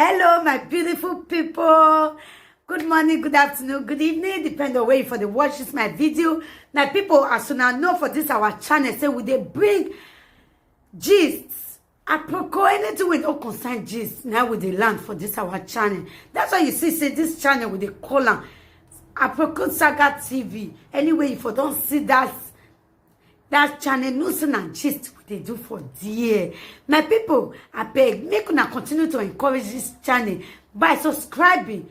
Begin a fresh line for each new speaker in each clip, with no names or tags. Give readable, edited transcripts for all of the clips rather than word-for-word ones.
Hello, my beautiful people. Good morning, good afternoon, good evening, depending on where you for the watch this my video. My people, as soon as know for this our channel, say we they bring gists, aproko, anything we don't concern gist. Now with the land for this our channel. That's why you see, say this channel with the column aproko saga TV. Anyway, if you don't see that channel, news and gist what they do for dear. My people, I beg, make una continue to encourage this channel by subscribing.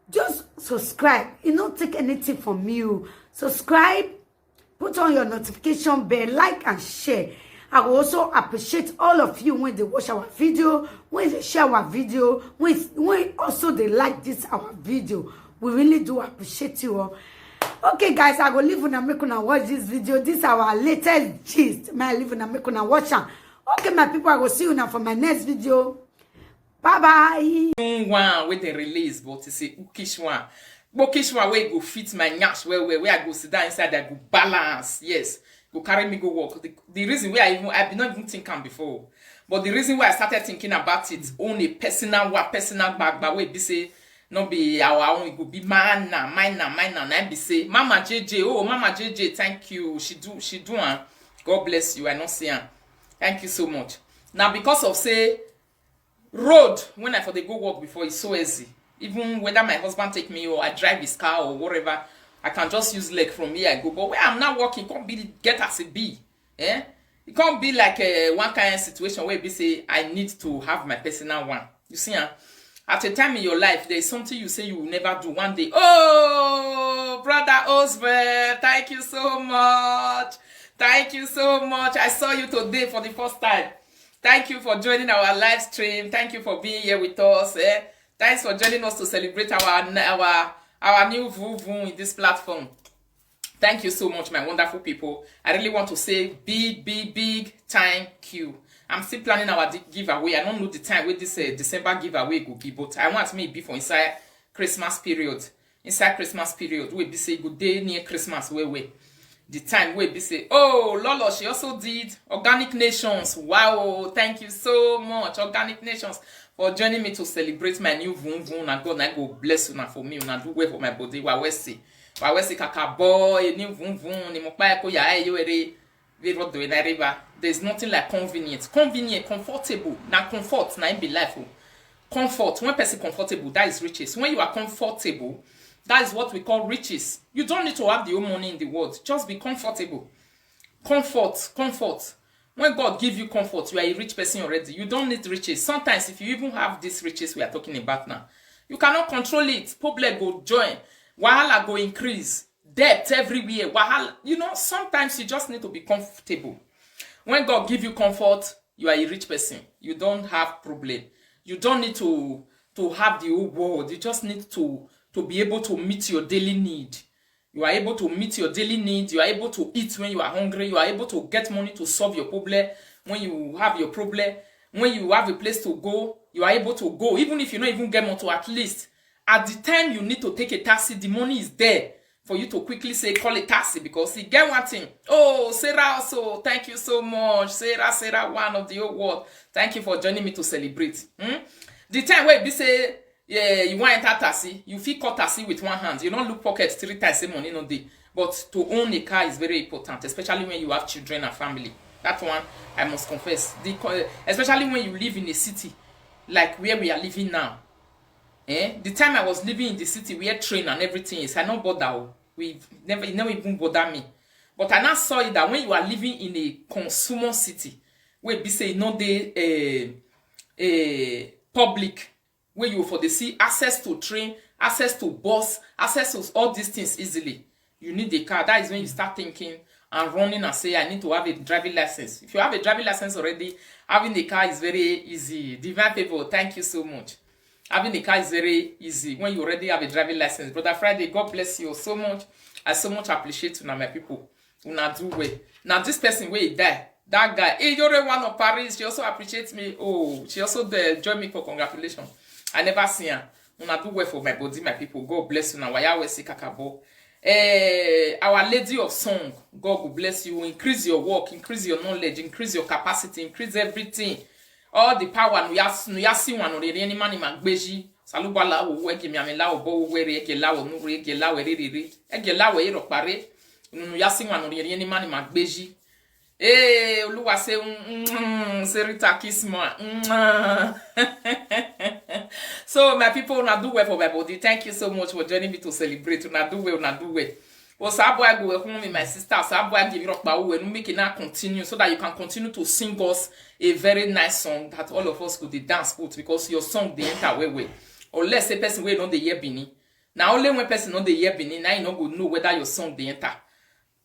Just subscribe. You don't take anything from you. Subscribe, put on your notification bell, like and share. I will also appreciate all of you when they watch our video, when they share our video, when also they like this our video. We really do appreciate you all. Okay, guys, I go leave una make una watch this video. This is our latest gist. May I leave una make una watch am. Okay, my people, I will see you now for my next video. Bye bye.
One with the release, but it's a bookish one. Bookish one where go fit my nyash where I go sit down inside, I go balance. Yes, go carry me go work. The reason why I did not even think am before, but the reason why I started thinking about it on a personal bag way be say. No be our own, it could be mine now, and be say, Mama JJ, oh, Mama JJ, thank you. She do, God bless you, I don't see her. Thank you so much. Now, because of, say, road, when I for the go work before, it's so easy. Even whether my husband take me or I drive his car or whatever, I can just use leg from here, I go. But where I'm not working, it can't be get as a B. Eh? It can't be like one kind of situation where we say, I need to have my personal one. You see, at a time in your life, there is something you say you will never do one day. Oh, brother Oswald, thank you so much. Thank you so much. I saw you today for the first time. Thank you for joining our live stream. Thank you for being here with us. Thanks for joining us to celebrate our new vuvu in this platform. Thank you so much, my wonderful people. I really want to say big thank you. I'm still planning our giveaway. I don't know the time where this December giveaway will be, but I want me be for inside Christmas period. Inside Christmas period, we be say good day near Christmas. Where the time we be say, oh Lolo, she also did Organic Nations. Wow, thank you so much, Organic Nations, for joining me to celebrate my new vun. And God, I go bless you now for me. And I do well for my body. Wa we see kaka boy, new vun. Ni mo pa ko ya yo ere. There's nothing like convenient, comfortable. Now comfort, now be life. Comfort. When person comfortable, that is riches. When you are comfortable, that is what we call riches. You don't need to have the whole money in the world. Just be comfortable. Comfort. When God give you comfort, you are a rich person already. You don't need riches. Sometimes, if you even have these riches we are talking about now, you cannot control it. Problem go join. Wahala go increase. Debt everywhere. Wahala. You know, sometimes you just need to be comfortable. When God give you comfort, you are a rich person. You don't have problem. You don't need to have the whole world. You just need to be able to meet your daily need. You are able to meet your daily needs. You are able to eat when you are hungry. You are able to get money to solve your problem when you have your problem. When you have a place to go, you are able to go. Even if you don't even get motor, at least at the time you need to take a taxi, the money is there for you to quickly say, call a taxi, because you get one thing. Oh, Sarah also, thank you so much. Sarah, one of the whole world. Thank you for joining me to celebrate. The time where you say, yeah, you want to enter taxi, you feel call taxi with one hand. You don't look pocket 3 times the money no day. But to own a car is very important, especially when you have children and family. That one, I must confess. Especially when you live in a city, like where we are living now. The time I was living in the city where train and everything is, I don't bother. It never even bother me. But I now saw it that when you are living in a consumer city, where be say no day public, where you for the see access to train, access to bus, access to all these things easily. You need a car. That is when you start thinking and running and say, I need to have a driving license. If you have a driving license already, having a car is very easy. Divine people, thank you so much. Having a car is very easy when you already have a driving license. Brother Friday, God bless you so much. I so much appreciate you now, my people. Una do well. Now this person where he die, that guy, hey, you're one of Paris. She also appreciates me. Oh, she also join me for congratulations. I never see her. Una do well for my body, my people. God bless you now. Why always see kakabo? Our Lady of Song, God will bless you. Increase your work, increase your knowledge, increase your capacity, increase everything. all the power no yasi one no re ni mani magbeji salubala wo we mi ami la obo we re ke la wo nu re ke la we re e ke la we ro pare no yasi one no re ni mani magbeji Oluwa say say Rita kiss me. So my people, una do well for my body. Thank you so much for joining me to celebrate. Una do well, una do well. Well, so boy go home with my sister. So boy give you up by we make it now continue so that you can continue to sing us a very nice song that all of us could dance with because your song the enter way. Or let's say person we know the year bini. Now only one person know the year bini. Now you not go know whether your song the enter.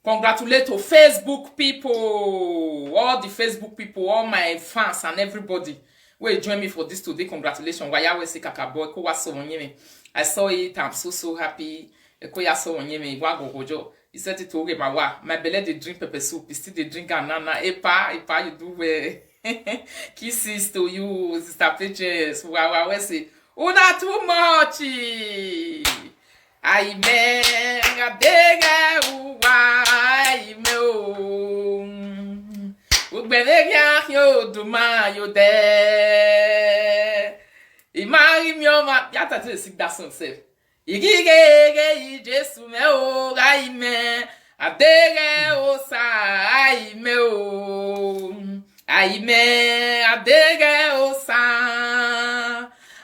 Congratulate to Facebook people, all the Facebook people, all my fans and everybody will join me for this today. Congratulations. I saw it. I'm so happy. He said it to my belly they drink pepper soup. Still they drink anana. Epa, you do well. Kisses to you, Sister Peaches. Wow, say, oh, not too much. Aime adega uwa aime o ugbelegia yo duma yo de ayemiomo yata to sing that song self igige Jesu me o aime adega o sa aime o aime adega o sa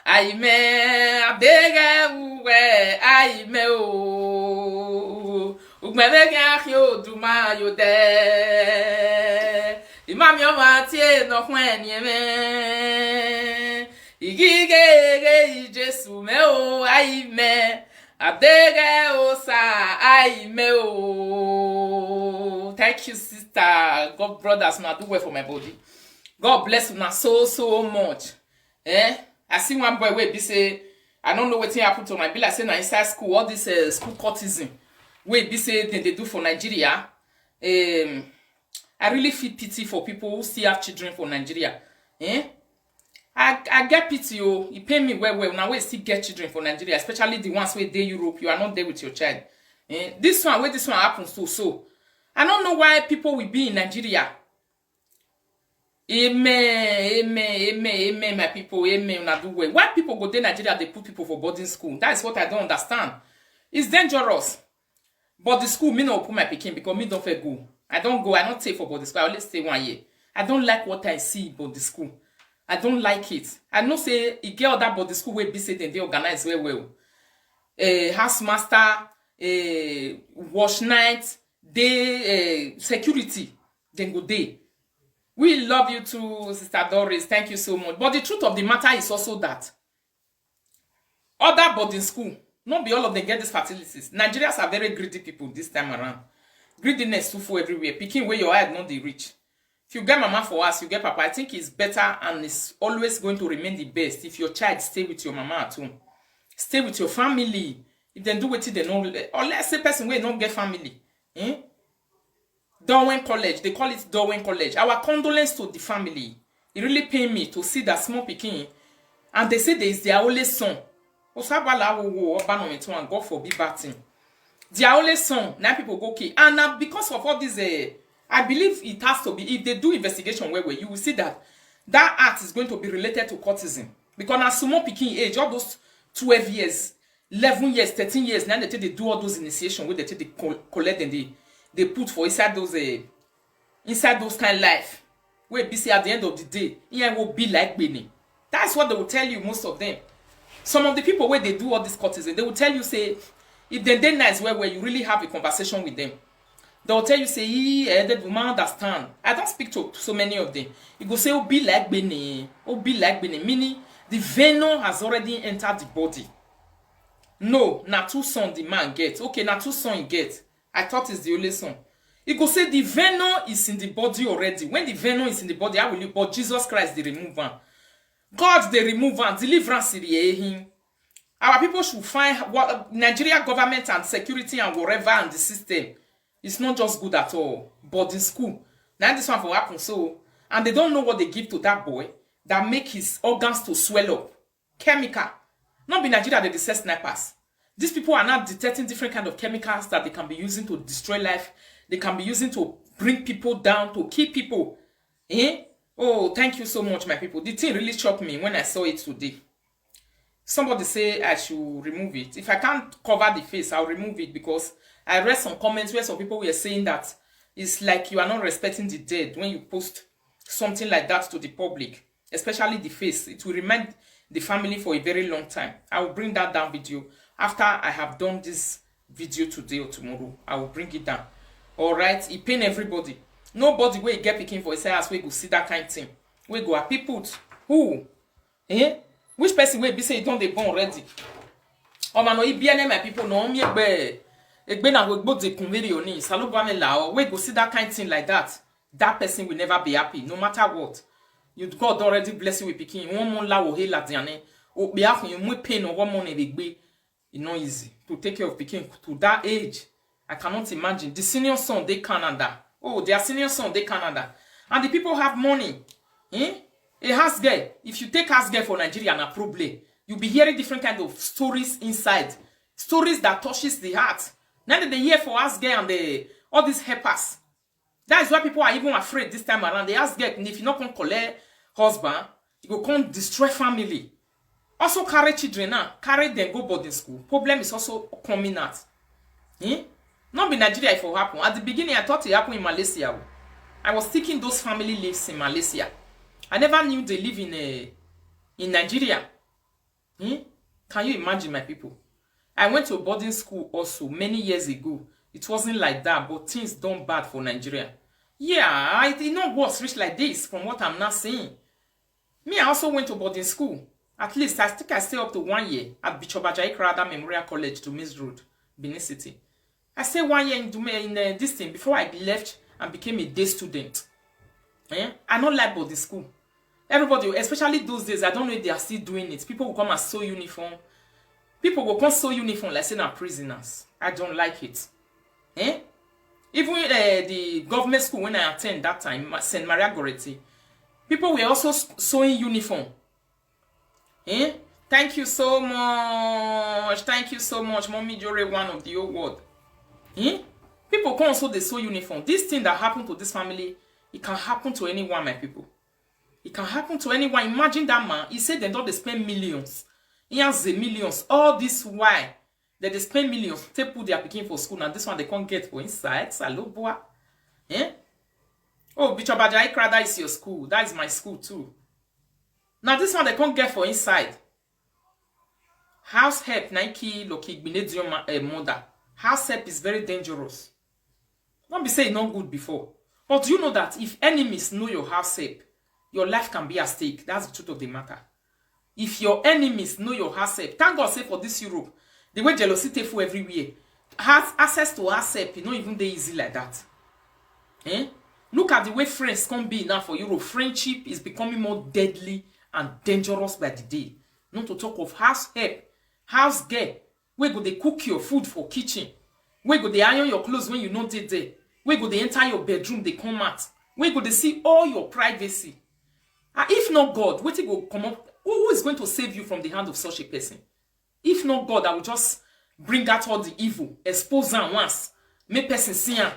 aime adega uwe aime o ugmelega yo duma yo de imam yo matie no hwen yeme igige Jesu me o aime adega o sa aime o. Thank you, sister. God brothers, now do well for my body. God bless you now so much. I see one boy where be say I don't know what happened to my bill. I say na inside school all this school courtesan where be say they do for Nigeria. I really feel pity for people who still have children for Nigeria. I get pity. It pay me well. Now we still get children for Nigeria, especially the ones where they Europe. You are not there with your child. This one happens so. I don't know why people will be in Nigeria. Amen, my people. Amen, una do well. Why people go to Nigeria, they put people for boarding school? That is what I don't understand. It's dangerous. But the school, me no put my pikin because me don't feel go. I don't go. I don't stay for boarding school. I only stay 1 year. I don't like what I see about the school. I don't like it. I know say you get other boarding school where be say they organize well. House master, wash night, day security, then go day. We love you too, Sister Doris. Thank you so much. But the truth of the matter is also that other boarding school, not be all of them get these facilities. Nigerians are very greedy people this time around. Greediness too for everywhere. Picking where your head not they reach. If you get mama for us, you get papa. I think it's better and it's always going to remain the best if your child stay with your mama at home. Stay with your family. If they do what they know, or let's say person where don't get family. Darwin College, they call it Darwin College. Our condolence to the family. It really pain me to see that small pikin, and they say there is their only son. God forbid bad thing. Their only son. Now people go okay, and now because of all this, I believe it has to be. If they do investigation where you will see that act is going to be related to courtesan. Because now small pikin age, all those 12 years, 11 years, 13 years, now they do all those initiation where they collect and they put for inside those kind of life where be say at the end of the day it will be like Benin. That's what they will tell you, most of them. Some of the people where they do all this courtesan, they will tell you say if they nice where you really have a conversation with them, they will tell you say that woman understand. I don't speak to so many of them. You go say oh be like Benin, meaning the venom has already entered the body. No, na two son the man gets. Okay, na two son he gets. I thought it's the only son. He go say the venom is in the body already. When the venom is in the body, how will you? But Jesus Christ, they remove him. God, they remove him. Deliverance, him. Our people should find what Nigeria government and security and whatever and the system. It's not just good at all. But in school, now this one will happen so, and they don't know what they give to that boy that make his organs to swell up. Chemical. Not be Nigeria, they sell snipers. These people are now detecting different kind of chemicals that they can be using to destroy life. They can be using to bring people down, to kill people. Oh, thank you so much, my people. The thing really shocked me when I saw it today. Somebody say I should remove it. If I can't cover the face, I'll remove it, because I read some comments where some people were saying that it's like you are not respecting the dead when you post something like that to the public, especially the face. It will remind the family for a very long time. I will bring that down video after I have done this video today or tomorrow. I will bring it down. All right, it pain everybody. Nobody will get picking for his house. We go see that kind of thing. We go happy put who? Eh? Which person will be say you don't they born already? Oh man, no, bien my people no me egbe na we go de converi oni. Salo ba me la we go see that kind of thing like that. That person will never be happy, no matter what. You God already bless you with picking. One more la wo he la diane. O be afun you mu pain or one more na egbe. It's not easy to take care of picking to that age. I cannot imagine. The senior son they Canada. Oh, their senior son they Canada, and the people have money. Eh? A house girl. If you take house girl for Nigeria na problem, you'll be hearing different kind of stories inside. Stories that touches the heart. Now that they hear for house girl and all these helpers. That is why people are even afraid this time around. They ask girl, if you not come collect husband, you go come destroy family. Also carry children now. Carry them go boarding school. Problem is also coming out. Eh? Not be Nigeria if it happen. At the beginning, I thought it happened in Malaysia. I was thinking those family lives in Malaysia. I never knew they live in Nigeria. Hmm? Can you imagine, my people? I went to a boarding school also many years ago. It wasn't like that, but things done bad for Nigeria. Yeah, it not was rich like this from what I'm not saying. Me, I also went to boarding school. At least I think I stayed up to 1 year at Bichobajai Krada Memorial College to Miss Road, Benin City. I stayed 1 year in this thing before I left and became a day student. I don't like boarding school. Everybody, especially those days, I don't know if they are still doing it. People will come and sew uniform. People will come sew uniform like saying are prisoners. I don't like it. Even the government school when I attend that time, St. Maria Goretti, people were also sewing uniform. Thank you so much. Thank you so much, Mommy Jore, one of the old world. People come also they sew uniform. This thing that happened to this family, it can happen to anyone, my people. It can happen to anyone. Imagine that man. He said they don't spend millions. He has the millions. All this why that they spend millions. They put their picking for school. And this one they can't get for inside. Salo boy. Oh, Bichobajai Krada is your school. That is my school too. Now this one they can't get for inside. House help Nike Loki Binedium mother. House help is very dangerous. Don't be saying not good before. But do you know that if enemies know your house help, your life can be at stake? That's the truth of the matter. If your enemies know your house help, thank God say for this Europe, the way jealousy take for everywhere, has access to house help, not even they easy like that. Look at the way friends can be now for Europe. Friendship is becoming more deadly and dangerous by the day. Not to talk of house help, house girl. Where go they cook your food for kitchen? Where go they iron your clothes when you not there? Where go they enter your bedroom, they come out? Where go they see all your privacy? If not God, where go come up? Who is going to save you from the hand of such a person? If not God, I will just bring out all the evil, expose them once, make person see them.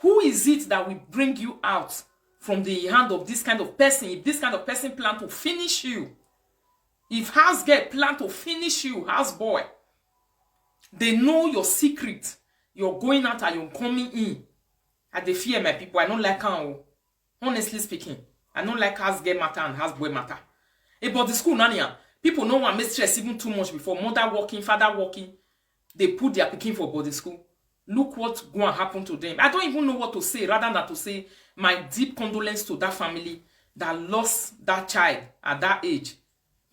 Who is it that will bring you out from the hand of this kind of person? If this kind of person plan to finish you, if house girl plan to finish you, house boy, they know your secret. You're going out and you're coming in. I dey fear my people. I don't like how. Honestly speaking, I don't like house girl matter and house boy matter. But the school nania, people know one make stress even too much before. Mother working, father working, they put their picking for boarding school. Look what going to happen to them. I don't even know what to say rather than to say my deep condolence to that family that lost that child at that age.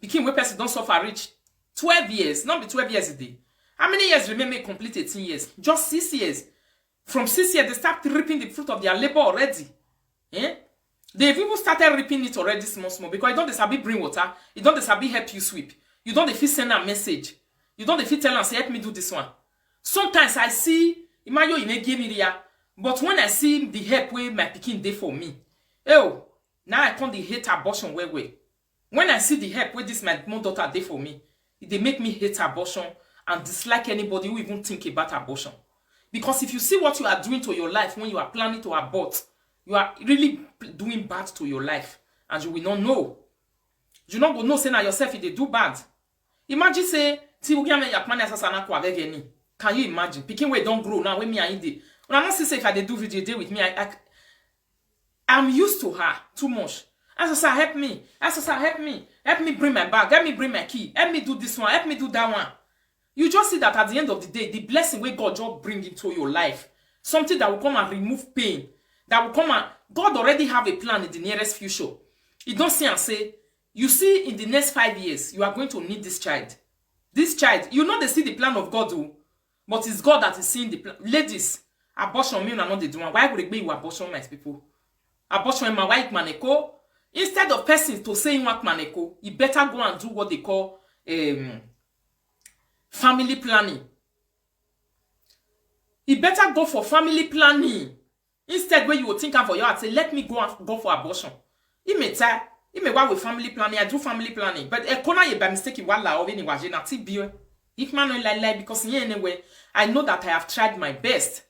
Picking where person don't suffer reach 12 years, not be 12 years a day. How many years remain may complete 18 years? Just 6 years. From 6 years, they start reaping the fruit of their labor already. They've even started reaping it already small, because you don't sabi bring water, you don't sabi help you sweep, you don't fit send a message, you don't fit tell them, say, help me do this one. Sometimes I see, Imayo ine give me there, but when I see the help where my pikin dey for me, now I can't hate abortion way. When I see the help where this my daughter dey for me, they make me hate abortion and dislike anybody who even think about abortion. Because if you see what you are doing to your life when you are planning to abort, you are really doing bad to your life. and you will not know. You not go know say na yourself if they do bad. Imagine say ti ugi ame yak mani asasa na kwa vegeni. Can you imagine? Pikin we don't grow now when me and dey. When I not see say if I dey do video day with me, I'm used to her too much. Asasa help me. Asasa help me. Help me bring my bag. Help me bring my key. Help me do this one. Help me do that one. You just see that at the end of the day, the blessing where God just bring into your life, something that will come and remove pain, that will come and God already have a plan in the nearest future. He don't say and say, you see in the next 5 years, you are going to need this child. This child, you know they see the plan of God, too, but it's God that is seeing the plan. Ladies, abortion me not the doing. Why would it be you abortion my people? Abortion my white maneko. Instead of person to say what maneko, you better go and do what they call family planning. You better go for family planning. Instead, when you will think of for your heart, say, let me go for abortion. He may work with family planning. I do family planning. But a corner you by mistake you wala over any waje na tibio. If man no lie because anyway, I know that I have tried my best.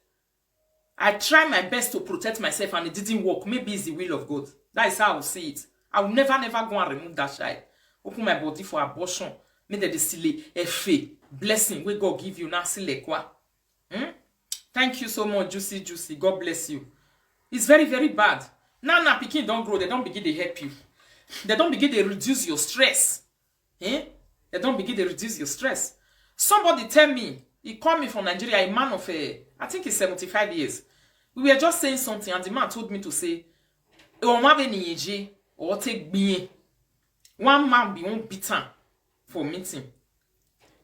I tried my best to protect myself and it didn't work. Maybe it's the will of God. That is how I will see it. I will never go and remove that child. Open my body for abortion. Make the silly blessing where God give you now silly kwa. Thank you so much, Juicy. God bless you. It's very, very bad. Now, pikin don't grow. They don't begin to help you. They don't begin to reduce your stress. They don't begin to reduce your stress. Somebody tell me, he called me from Nigeria, a man of, I think he's 75 years. We were just saying something, and the man told me to say, or take me. One man be one beaten for meeting.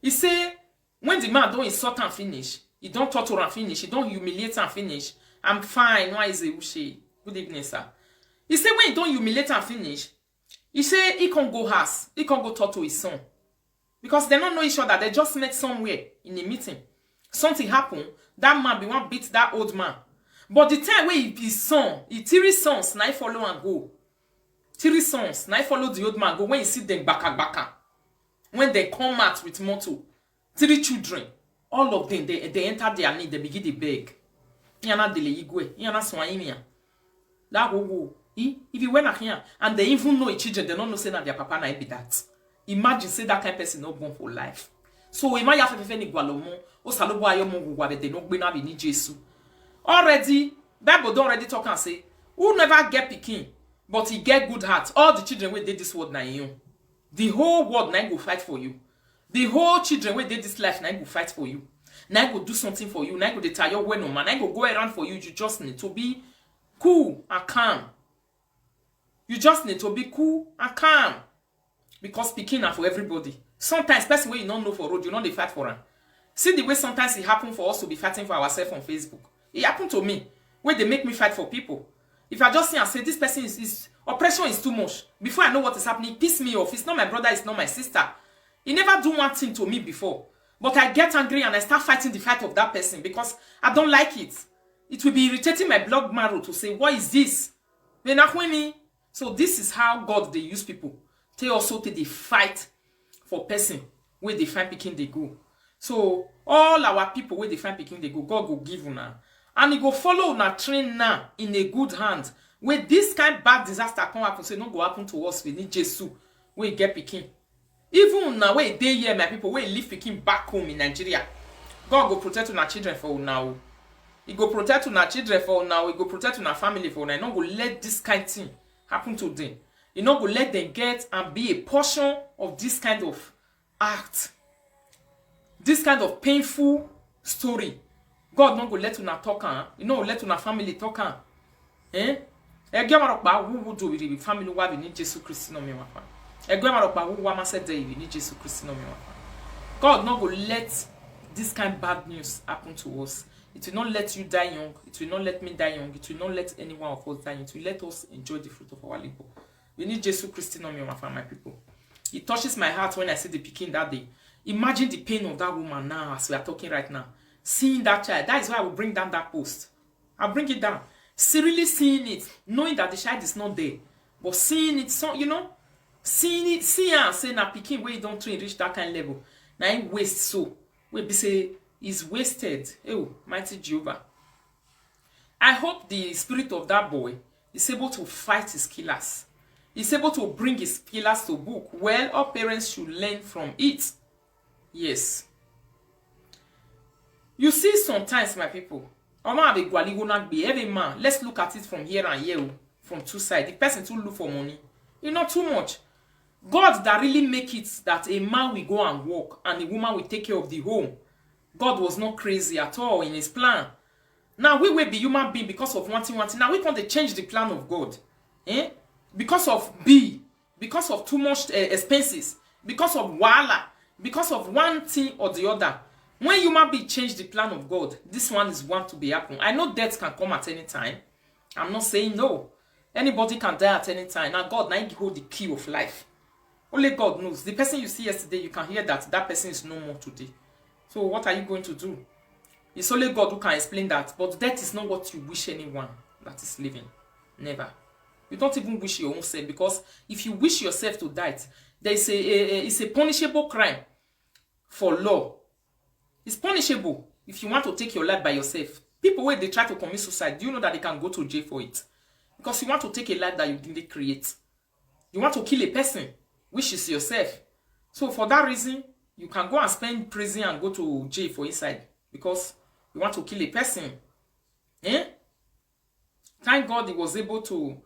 He say, when the man don't insult and finish, he don't torture and finish, he don't humiliate and finish, I'm fine. Why is it Ushe? Good evening, sir. He say when he don't humiliate and finish, he say he can't go house, he can't go talk to his son. Because they don't know each other, they just met somewhere in a meeting. Something happened, that man be one beat that old man. But the time where his son, he 3 sons, now he follow and go. 3 sons, now he follow the old man go. When you see them baka. When they come out with motto, 3 children, all of them, they enter their need, they begin to beg. Yana dele igwe, yana swahimia. That go. If you went here and they even know each children, they don't know say that their papa na be that. Imagine say that kind of person not born for life. So we might have to ni gwalomo, o salobo ayomo gwa be they no gbe na be ni Jesu. Already, Bible don't already talk and say, who never get pikin, but he get good heart. All the children wey did this world na you. The whole world na go fight for you. The whole children wey did this life na go fight for you. Now go do something for you. Now go detach your way no man. Now go around for you. You just need to be cool and calm. You just need to be cool and calm. Because speaking are for everybody. Sometimes person where you don't know for road, you know they fight for them. See the way sometimes it happen for us to be fighting for ourselves on Facebook. It happened to me. Where they make me fight for people. If I just see and say this person is oppression is too much. Before I know what is happening, it piss me off. It's not my brother, it's not my sister. He never do one thing to me before. But I get angry and I start fighting the fight of that person because I don't like it. It will be irritating my blood marrow to say, what is this? So this is how God they use people. They also they fight for person where they find picking they go. So all our people where they find picking they go, God will give you now. And he go follow na train now in a good hand. Where this kind of bad disaster come happen, so no go happen to us. We need Jesus. We get picking. Even now, where they here, my people, where live picking back home in Nigeria, God go protect our children for now. He go protect our children for now. He go protect our family for now. He not go let this kind of thing happen to them. He not go let them get and be a portion of this kind of act, this kind of painful story. God not go let una talk an. You know, let una family talk an. Ege marok ba wu do we family wa be ni Jesus Christ no me wafa. God not go let this kind of bad news happen to us. It will not let you die young. It will not let me die young. It will not let anyone of us die. It will let us enjoy the fruit of our labor. We need Jesus Christ no me wafa, my people. It touches my heart when I see the pikin that day. Imagine the pain of that woman now as we are talking right now. Seeing that child. That is why I will bring down that post. I'll bring it down. Seriously seeing it, knowing that the child is not there, but seeing it, so you know. See and say na pikin where you don't train reach that kind of level. Now him waste so. We be say is wasted. Oh, mighty Jehovah. I hope the spirit of that boy is able to fight his killers. is able to bring his pillars to book, well, all parents should learn from it. Yes. You see, sometimes, my people, every man, let's look at it from here and here, from two sides. The person to look for money, you know, too much. God that really make it that a man will go and work and a woman will take care of the home. God was not crazy at all in his plan. Now we will be human being because of one thing. Now we can't change the plan of God. Eh? Because of because of too much expenses, because of wala, because of one thing or the other. When human being change the plan of God, this one is one to be happening. I know death can come at any time. I'm not saying no. Anybody can die at any time. Now God, now he hold the key of life. Only God knows. The person you see yesterday, you can hear that person is no more today. So what are you going to do? It's only God who can explain that. But death is not what you wish anyone that is living. Never. You don't even wish your own self, because if you wish yourself to die, there is it's a punishable crime for law. It's punishable if you want to take your life by yourself. People, when they try to commit suicide, do you know that they can go to jail for it? Because you want to take a life that you didn't create. You want to kill a person, which is yourself. So for that reason, you can go and spend prison and go to jail for inside, because you want to kill a person. Eh? Thank God he was able to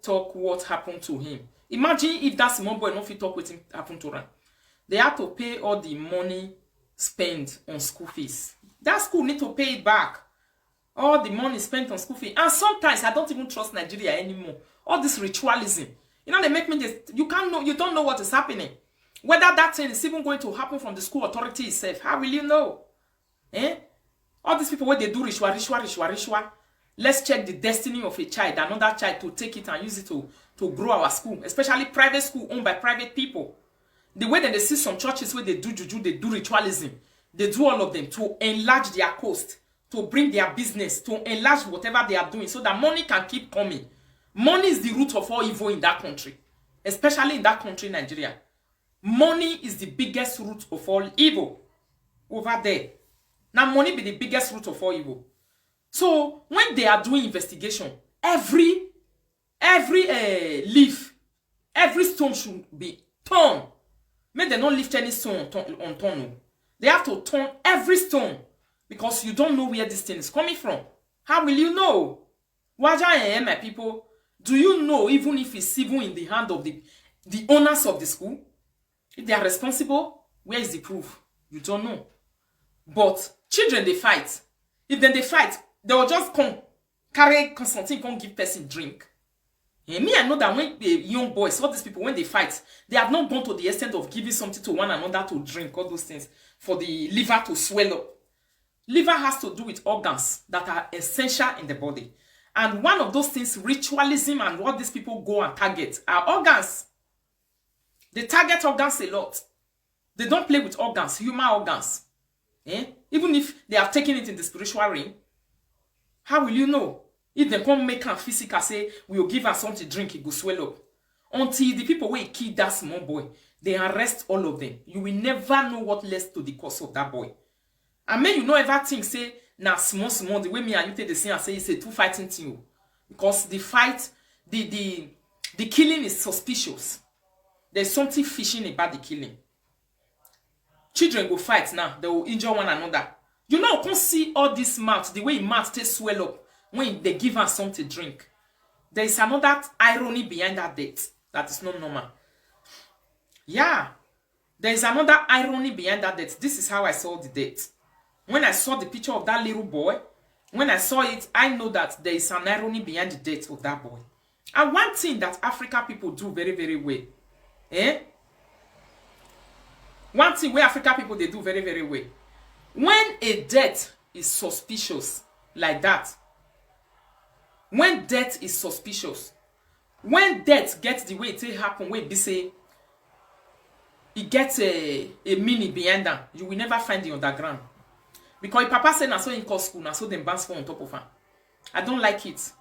talk what happened to him. Imagine if that small boy not fit talk what happened to him. They have to pay all the money spent on school fees. That school need to pay it back. All the money spent on school fees. And sometimes I don't even trust Nigeria anymore. All this ritualism. You know, they make me just, you don't know what is happening. Whether that thing is even going to happen from the school authority itself. How will you know? Eh? All these people, when they do ritual. Let's check the destiny of a child, another child, to take it and use it to grow our school. Especially private school owned by private people. The way that they see some churches where they do juju, they do ritualism. They do all of them to enlarge their coast, to bring their business, to enlarge whatever they are doing so that money can keep coming. Money is the root of all evil in that country. Especially in that country, Nigeria. Money is the biggest root of all evil over there. Now, money be the biggest root of all evil. So, when they are doing investigation, every leaf, every stone should be torn. Make them not lift any stone on turn. They have to turn every stone, because you don't know where this thing is coming from. How will you know? Waja, my people, do you know even if it's even in the hand of the owners of the school? If they are responsible, where is the proof? You don't know. But children, they fight. If then they fight, they will just come, carry Constantine, come give person drink. And me, I know that when the young boys, all these people, when they fight, they have not gone to the extent of giving something to one another to drink, all those things, for the liver to swell up. Liver has to do with organs that are essential in the body. And one of those things, ritualism and what these people go and target, are organs. They target organs a lot. They don't play with organs, human organs. Eh? Even if they have taken it in the spiritual realm, how will you know? If they come make a physical say, we will give her something to drink, it will swell up. Until the people will kill that small boy, they arrest all of them. You will never know what led to the cause of that boy. And may you know ever think, say, now small, the way me and you take the scene and say it's a two fighting thing. Because the fight, the killing is suspicious. There's something fishy about the killing. Children go fight now, they will injure one another. You know, you can't see all this mouth, the way mouth they swell up when they give her something to drink. There is another irony behind that death that is not normal. Yeah, there is another irony behind that death. This is how I saw the death. When I saw the picture of that little boy, when I saw it, I know that there is an irony behind the death of that boy. And one thing that African people do very, very well, one thing where African people, they do very, very well. When a death is suspicious like that, when death is suspicious, when death gets the way it happen, where they say it gets a meaning behind them, you will never find the underground. Because if Papa said, "Na so in call school, na so them bounce for on top of her." I don't like it.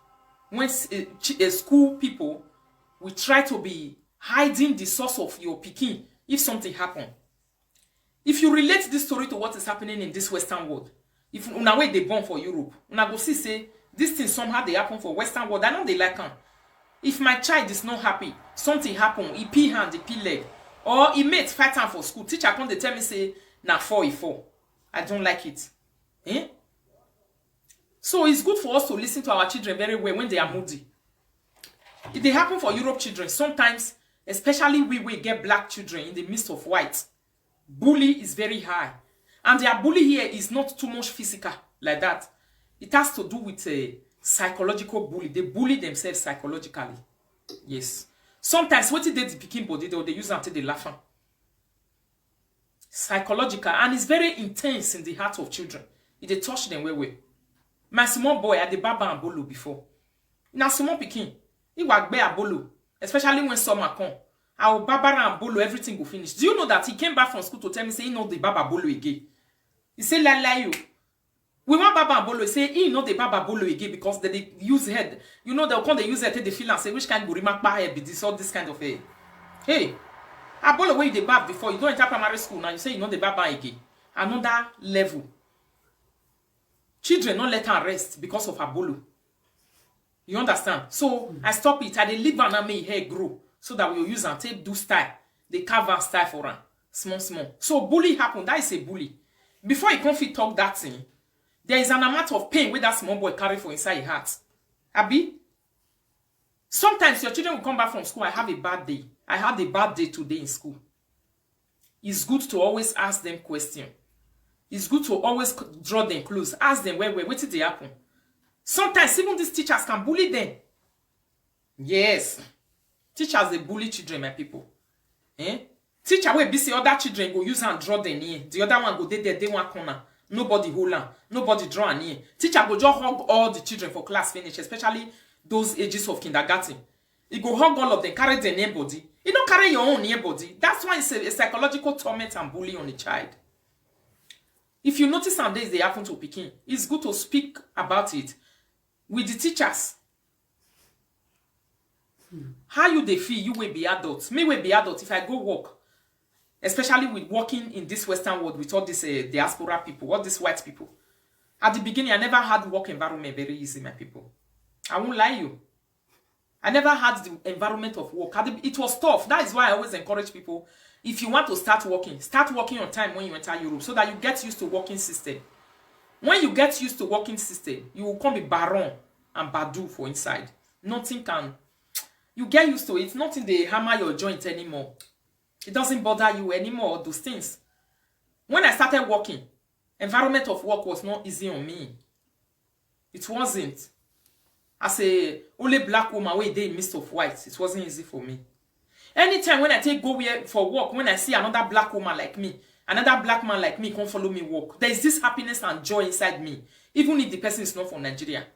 When a school people will try to be hiding the source of your picking if something happen. If you relate this story to what is happening in this Western world, if una way they born for Europe, una go see say this thing somehow they happen for Western world. I know they like them. If my child is not happy, something happen, he pee hand, he pee leg, or he mate fight time for school, teacher come they tell me say na 4 I don't like it. Eh? So it's good for us to listen to our children very well when they are moody. It dey happen for Europe children sometimes, especially we get black children in the midst of white. Bully is very high, and their bully here is not too much physical like that. It has to do with a psychological bully. They bully themselves psychologically. Yes. Sometimes what they the pikin body they use until they laugh. Psychological, and it's very intense in the heart of children. It they touch them way. My small boy had the baba and bolo before. Now small pikin, he was bear bolo, especially when summer come. Our baba and bolo, everything will finish. Do you know that he came back from school to tell me say he know the baba bolo again? He say lie you. We want baba and bolo. He say he know the baba bolo again because they use head. You know they'll come they use head they feel and say which kind of remark head be this all this kind of a. Hey, a bolo where you the bab before you don't enter primary school now you say you know the baba again. Another level. Children don't let her rest because of her bolo. You understand? So I stop it. I dey leave her and make hair grow so that we will use and take do style. They carve her style for her. Small. So bully happen. That is a bully. Before you can't fit talk that thing, there is an amount of pain where that small boy carry for inside his heart. Abi? Sometimes your children will come back from school. I have a bad day. I had a bad day today in school. It's good to always ask them questions. It's good to always draw them close. Ask them where did they happen? Sometimes even these teachers can bully them. Yes. Teachers, they bully children, my people. Eh? Teacher will be see other children go use and draw them near. The other one go there, they one corner. Nobody hold on. Nobody draw near. Teacher go just hug all the children for class finish, especially those ages of kindergarten. You go hug all of them, carry their name body. You don't carry your own name body. That's why it's a psychological torment and bully on a child. If you notice some days they happen to Peking, it's good to speak about it with the teachers. How you they feel, you will be adults. Me will be adults if I go work. Especially with working in this Western world with all these diaspora people, all these white people. At the beginning, I never had work environment very easy, my people. I won't lie you. I never had the environment of work. It was tough. That is why I always encourage people, if you want to start working on time when you enter Europe so that you get used to working system. When you get used to working system, you will come be baron and badu for inside. Nothing can... You get used to it. Nothing they hammer your joint anymore. It doesn't bother you anymore, those things. When I started working, environment of work was not easy on me. It wasn't. As a only black woman where they midst of whites, it wasn't easy for me. Anytime when I go for work, when I see another black woman like me, another black man like me come follow me work, there is this happiness and joy inside me, even if the person is not from Nigeria.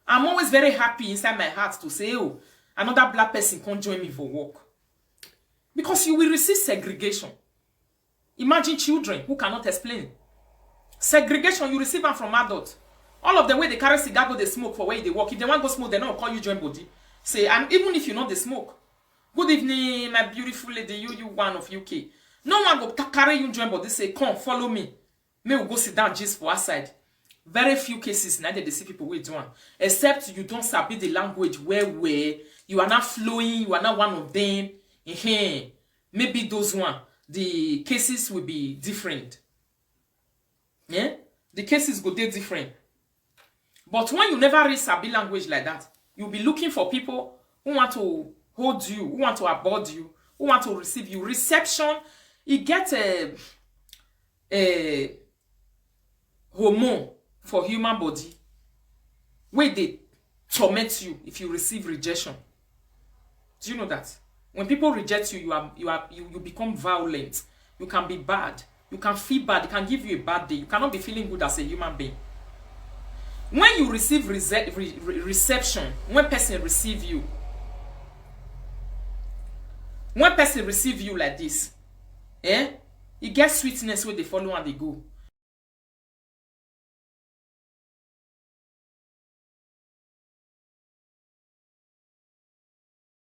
I'm always very happy inside my heart to say, oh, another black person can join me for work. Because you will receive segregation. Imagine children who cannot explain. Segregation, you receive them from adults. All of them, where they carry cigar, go they smoke for where they work. If they want to go smoke, they don't call you join body. Say, and even if you know they smoke. Good evening, my beautiful lady, you one of UK. No one go carry you join body, say, come, follow me. May we go sit down just for outside. Very few cases now they see people with one. Except you don't sabi the language where you are not flowing, you are not one of them. Maybe those one, the cases will be different. Yeah? The cases go there different. But when you never read sabi language like that, you'll be looking for people who want to hold you, who want to aborde you, who want to receive you. Reception, it gets a hormone for human body where they torment you if you receive rejection. Do you know that? When people reject you, you become violent. You can be bad. You can feel bad. It can give you a bad day. You cannot be feeling good as a human being. When you receive reception, when person receive you like this, it gets sweetness where they follow and they go.